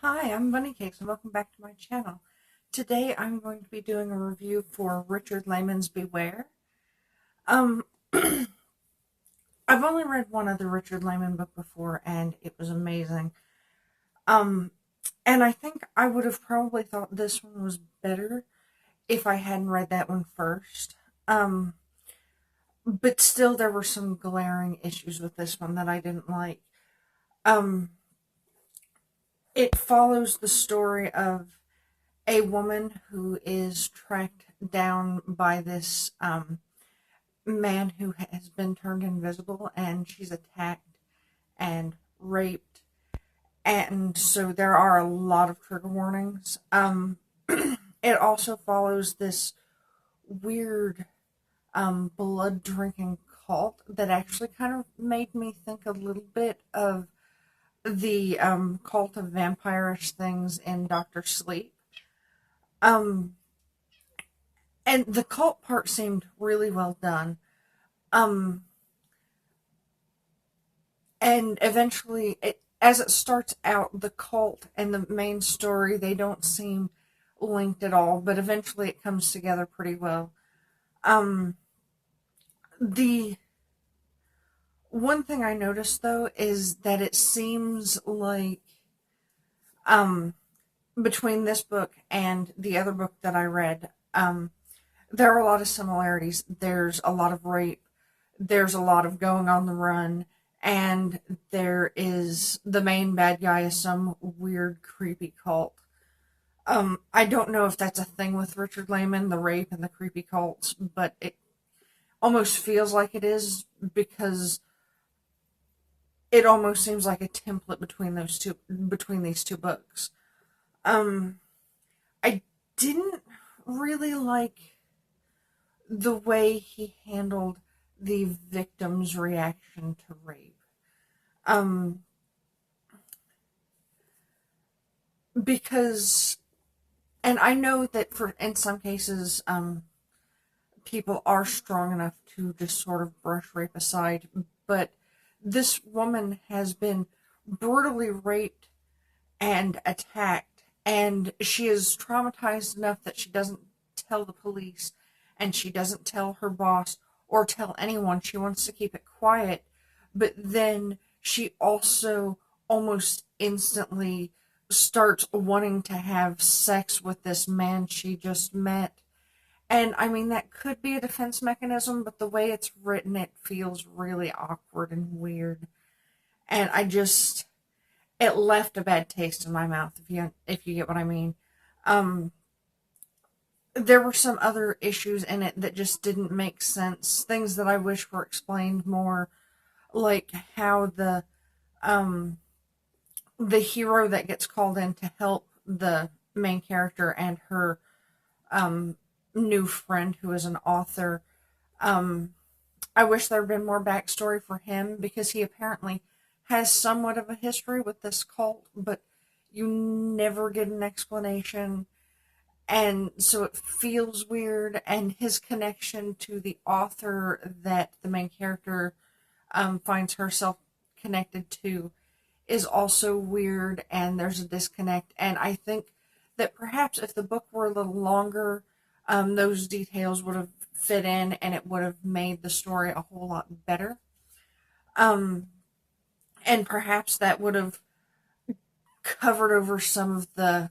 Hi, I'm Bunny Cakes and welcome back to my channel. Today I'm going to be doing a review for Richard Lehman's Beware. Um, I've only read one other Richard Lehman book before and it was amazing. Um, and I think I would have probably thought this one was better if I hadn't read that one first. But still there were some glaring issues with this one that I didn't like. Um, it follows the story of a woman who is tracked down by this man who has been turned invisible, and she's attacked and raped. And so there are a lot of trigger warnings. It also follows this weird blood drinking cult that actually kind of made me think a little bit of the cult of vampirish things in Doctor Sleep. Um, and the cult part seemed really well done. Um, and eventually, as it starts out, the cult and the main story, they don't seem linked at all, but eventually it comes together pretty well. Um, the one thing I noticed though is that it seems like um, between this book and the other book that I read, there are a lot of similarities. There's a lot of rape, there's a lot of going on the run, and there is the main bad guy is some weird, creepy cult. I don't know if that's a thing with Richard Lehman, the rape and the creepy cults, but it almost feels like it is because it almost seems like a template between these two books. Um, I didn't really like the way he handled the victim's reaction to rape. Um, because, and I know that for in some cases, people are strong enough to just sort of brush rape aside, but this woman has been brutally raped and attacked, and she is traumatized enough that she doesn't tell the police, and she doesn't tell her boss or tell anyone. She wants to keep it quiet, but then she also almost instantly starts wanting to have sex with this man she just met. And I mean, that could be a defense mechanism, but the way it's written, it feels really awkward and weird. And it left a bad taste in my mouth, if you get what I mean. Um, there were some other issues in it that just didn't make sense. Things that I wish were explained more, like how um, the hero that gets called in to help the main character and her um, new friend who is an author. Um, I wish there had been more backstory for him because he apparently has somewhat of a history with this cult, but you never get an explanation. And so it feels weird. And his connection to the author that the main character finds herself connected to is also weird. And there's a disconnect. And I think that perhaps if the book were a little longer, those details would have fit in and it would have made the story a whole lot better. Um, and perhaps that would have covered over some of the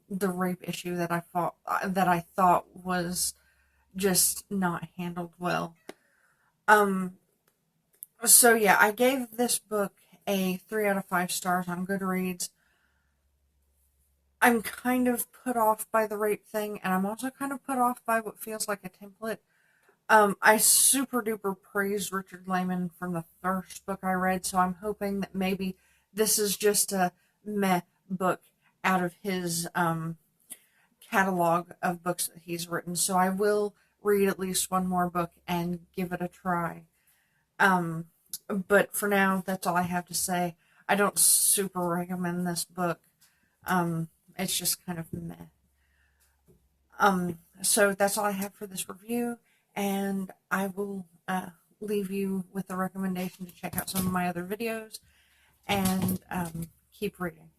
rape issue that I thought was just not handled well. Um, so yeah, I gave this book a 3 out of 5 stars on Goodreads. I'm kind of put off by the rape thing, and I'm also kind of put off by what feels like a template. I super duper praised Richard Lehman from the first book I read, so I'm hoping that maybe this is just a meh book out of his catalog of books that he's written. So I will read at least one more book and give it a try. But for now, that's all I have to say. I don't super recommend this book. It's just kind of meh. So that's all I have for this review, and I will leave you with a recommendation to check out some of my other videos and keep reading.